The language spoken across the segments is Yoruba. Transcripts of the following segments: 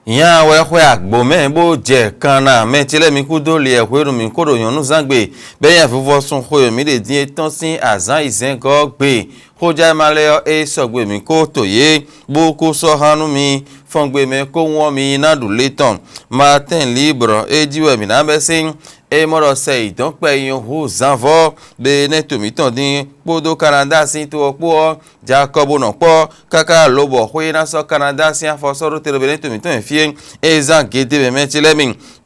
Yan we agbo me bo je kan na me tile mi ku do le ehweru mi ko do yanu zangbe be yan fufu sun khoyo mi de din etan sin azan izen go gbe hoja male e sogbe mi ko toye bo ko so hanu mi fongbe me ko won mi na du leton Matin Libre e jiwe mi na be sin e moro se idon pe yon ho zanvo be neto mi ton din podo Canada sin to po Jacob no po kaka lobo ho na so Canada sin fo so ro tele be neto mi ton fie e zan gede be metile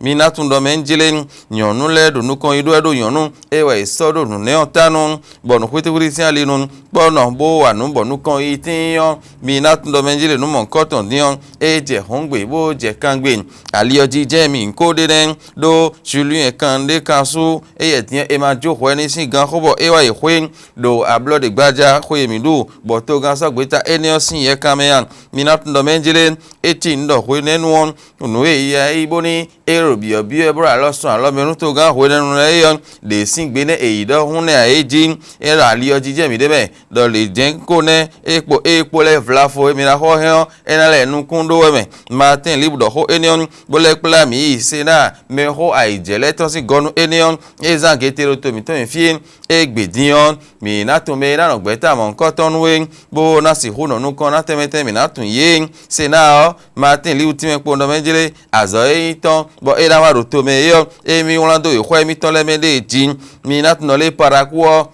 mi na tun do menjile nyonu le do nu kon ido edo nyonu e we so do nu ne otanu bonu kwete wuri sin ale nu bono bo anu bonu kon itin yon mi na tun do menjile nu mon koton dion e je hongbe bo je kangbe alioji je mi nko de den do Julien Kande kansu e yetien e ma jo ho ni sin gan khobo e wa e khwen do ablo de gbaja khoye mi do bo to gan so gbeta eni osin ye kameyan mi na tun do menjile e ti ndo ho nenu on nu e ya iboni ero bi e bra losun alomerun to gan ho nenu le yon de sin gbe ne e do hun ne aji e ra alioji je mi de be do le jen ko ne epo le vlafo e mi na ho hen e na le nu kun do we me Matin Libre do ho enion bo le pla mi SENAT me ho aijele to si gonu enion e zan getero to mi to fie e gbedion mi na to me na no gbeta mo nkan ton we bo na si hu no nu kan na temete mi na tun ye SENAT Matin Libre ti me po ndo menjele azo e ton bo e na wa ro to me yo e mi won do e ho mi ton le me de jin mi na tun no le parakuo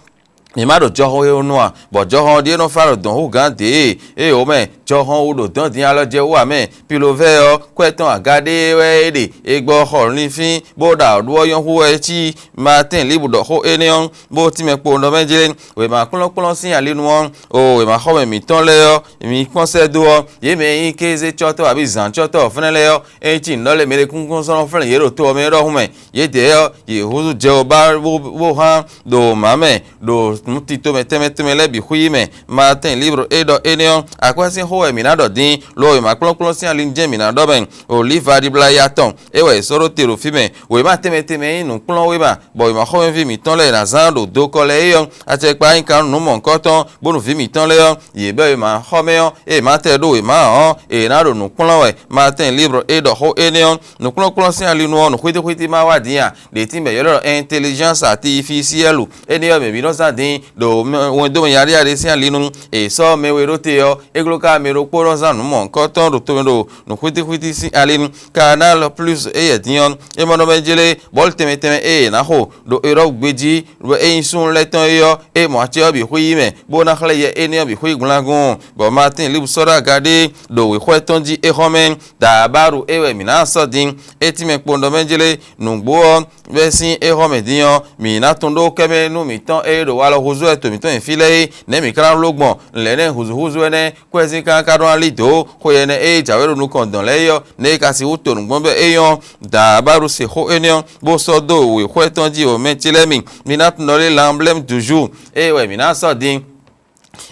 mi ma do joho e onu a bo joho die no faro don hu gan de e o me joho o do don din alo je wa me pilove o kweton agade we de egbo ho ni fin bo da do yan hu e ti Matin Libre do ho enion bo ti me po ndo menjele we ma kunlon sin ale nu won o we ma ho mi ton le yo mi konse do ye me yin keze choto abi zan choto fun le yo e ti no le mere kun so fun ye ro to me ro hu me ye de yo ye hu je o ba bo ha do ma me do mutito meteme lebi khuyime Matin Libre edo enion akwasi ho eminado din lo e maklon sin alin je minado ben Oliver di blayaton e we soro tero fime we mateme inu klon we ba bo ma ho vi mi ton le na zan do ko le yon ate pa in kan nu mon koton bonu vi mi ton le yon ye be ma ho me yon e ma te do we ma e na do nu klon we Matin Libre edo ho enion nu klon sin alin nu nu khwiti ma wa dia de ti me yoro intelligence artificielle enion me bi no sa din do won do yari ari sin alinu e so me we rote yo egloka me ro poro zanu mon koton do to do no kwiti sin alinu canal plus e yedion e mo no menjele bol teme e na ho do ero gbeji e sun leton yo e mo ati obi huyime bo na khle ye eni obi huy gulagun bo Matin Libre sora gade do we kweton ji e homen da baru e we mina so din e ti me pondo menjele nugbo be sin e homen dion mi na tondo keme nu mi ton e do wala huzu eto mi ton file ne mi kran logbon le ne huzu ene kwezi kan kadon ali do ko ye ne e jawero nu kon don le yo ne ka si uto nugbon be e yon da baru se ho enion bo so do we kweton ji o mentile mi na tondo l'emblème du jour e we mi na so din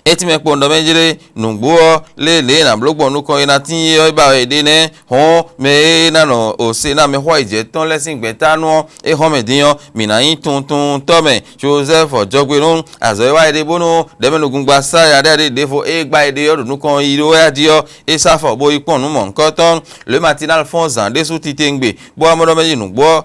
eti me pondo menjele nugbo le na blogbon nu kon ina tin ye ba e de ne ho me na no o se na me ho ije ton lesin gbeta nu e ho me diyan mi na yin tun to me Joseph Ojogbe nu azo wa ede bonu de me nugun gba sa ya de fo e gba ede yo nu kon iro ya dio e sa fo bo ipon nu mon koton le matinal fonzan de sou titengbe bo amodo meji nugbo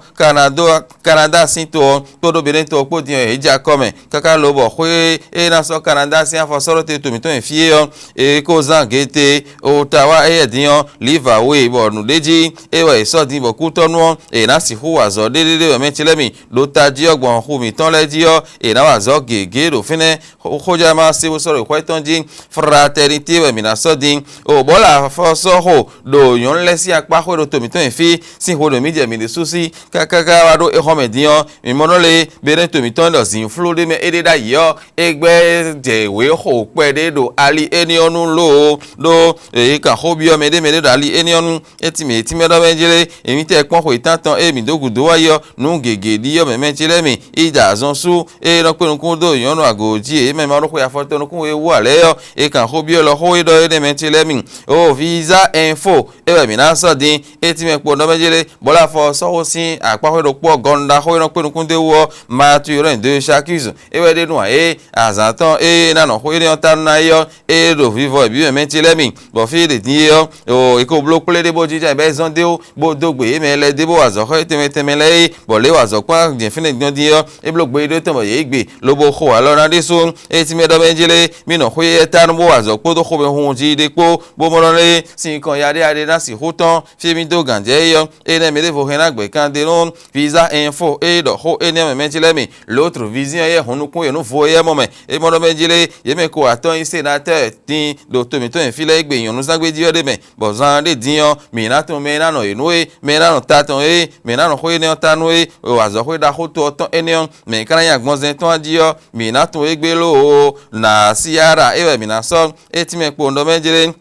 Canada sin to do beren to po diyan e ja come kaka lobo khwe e na so Canada sin fo soro te to mi ton fie yo e ko zan gete o tawa e diyan live away bo nu deji e we so din bo ku tonu e na si hu azo de mentile mi lo taji ogbon hu mi ton le ji yo e na wa zo gege do fine khoja ma se bo soro ko ton ji fraternité we mi na so din o bola fo so ho do yon le si apa ho do to mi ton fi si ho do mi je mi de susi kaka wa do e ho me diyan mi mono le bere to mi ton do zin flo de me e de da yo egbe je we ho pe de do ali enionu lo do e ka hobio me de do ali enionu eti me do menjele emi te pon ko itantan e mi dogudo wa yo nu gege di yo me menjele mi ida zon su e ro pe nkun do yonu agoji e me ma ro ko ya foto nkun we wo ale yo e ka hobio lo ho do de menjele mi o visa info e we mi na so din eti me po do menjele bola fo so ho sin apa ho do po gonda ho ro pe nkun de wo ma tu ro de chaque e we de nu e azatan e na no ho ene tanu na yo e do vivo bi me ti lemi bo fi de ni yo o e ko block le de bo jija be zon de o bo dogbe me le de bo azo ko teme le bo le azo kwa de fine gnon di yo e block be de to mo ye gbe lo bo ho alo na de so e ti me do benjele mi no ho ye tanu bo azo po do ho be hun ji de po bo mo le sin kan ya de na si ho ton fi mi do ganje yo e ne me de vo hena gbe kan de non visa info e do ho ene me ti lemi l'autre vision ye honu kun ye no vo ye mo me e mo do benjele ye me ko aton sénateur tin do to mi to en file gbe yon no sagbe di ode me bo zan de diyan mi na to me na no enwe me na no taton me na no ho ene tanu o azo ho da ho to ton ene me kan ya gbon zen ton diyo mi na to egbe lo na siara e we mi na so e ti me po ndo benjele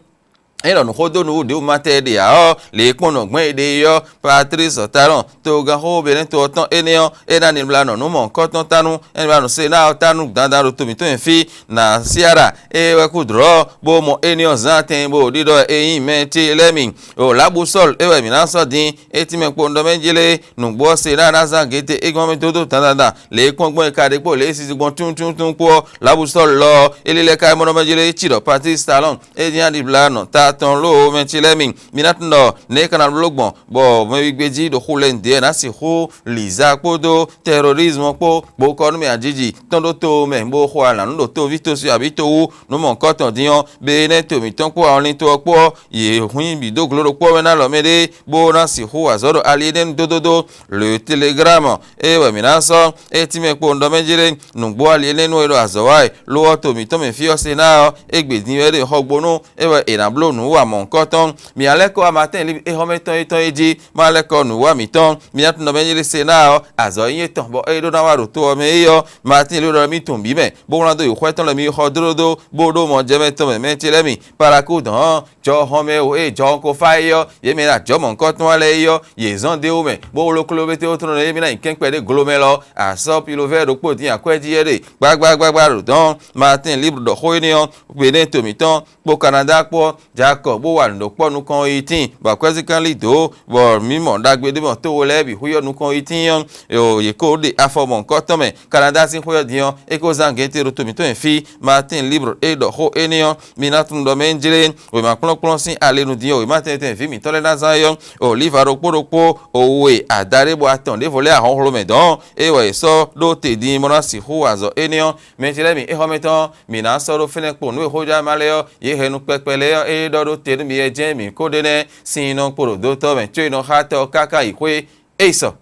eno no hodo no de mate de a le kono gbon de yo Patrice Talon to ga ho be to ton eneo e na ni blano no mo ko ton tanu en ba no se na tanu dandan ro to mi to en fi na siara e we ku dro bo mo eneo zaten bo dido e yin me ti lemi o labu sol e we mi na so din e ti me po ndo menjele nu gbo se na za gete e gbon mi to dandan le kon gbon ka de po le si gbon tun po labu sol lo elele ka mo no menjele chi do Patrice Talon e din di blano ton lo mentilemi minatno ne kana blogbon bo me gbeji do hulende na si ho liza podo terrorisme po bo kon me ajiji ton do to me bo ho ala no to vito si abito wu no mo nkan ton diyan be ne to mi ton po awon to po ye hun bi do gloro po me na lo mede bo na si ho azoro alieden dododo le telegram e we minaso e ti me po ndo menjire nugbo alieden no ero azowai lo to mi to me fi o se na egbedin ere hogbonu e we ina blo nu wa mon koton mi aleko amatin li e hometon eton eji ma aleko nu wa mi ton mi at no benjele sena azo yin ton bo e do na wa ro to me yo matin lo mi ton bi me bo ran do yo kweton le mi hodrodo bo do mo je me ton me ti le mi para ku dan jo home o e jo ko fa yo ye mi na jo mon koton ale yo ye zan de o me bo lo klo bete o ton le mi na ken pe de glomelo aso pi lo ve do po ti akweji ere gbagba ro don matin libre do ho ni on pe ne to mi ton po Canada po Jacob bo wa ndo ponu kan 18 ba kwezi kan lido bo mimo dagbe de mo to wo lebi huyo nu kan 18 yo ye ko de afomon ko to me Canada sin huyo dion e ko zangete ro to mi to en fi Matin libre e do ho enion minatun do menjire we ma klon sin ale nu dion we Matin ten fi mi to le na zayon o livaro poropo o we adare bo aton de vole a hon me don e we so do te di mo na si hu azo enion menjire mi e ho meton mi na so ro fene po nu e hoja maleo ye henu pepele e do te mi e jemi ko de ne sino poro do to me chino hato kaka ikwe eso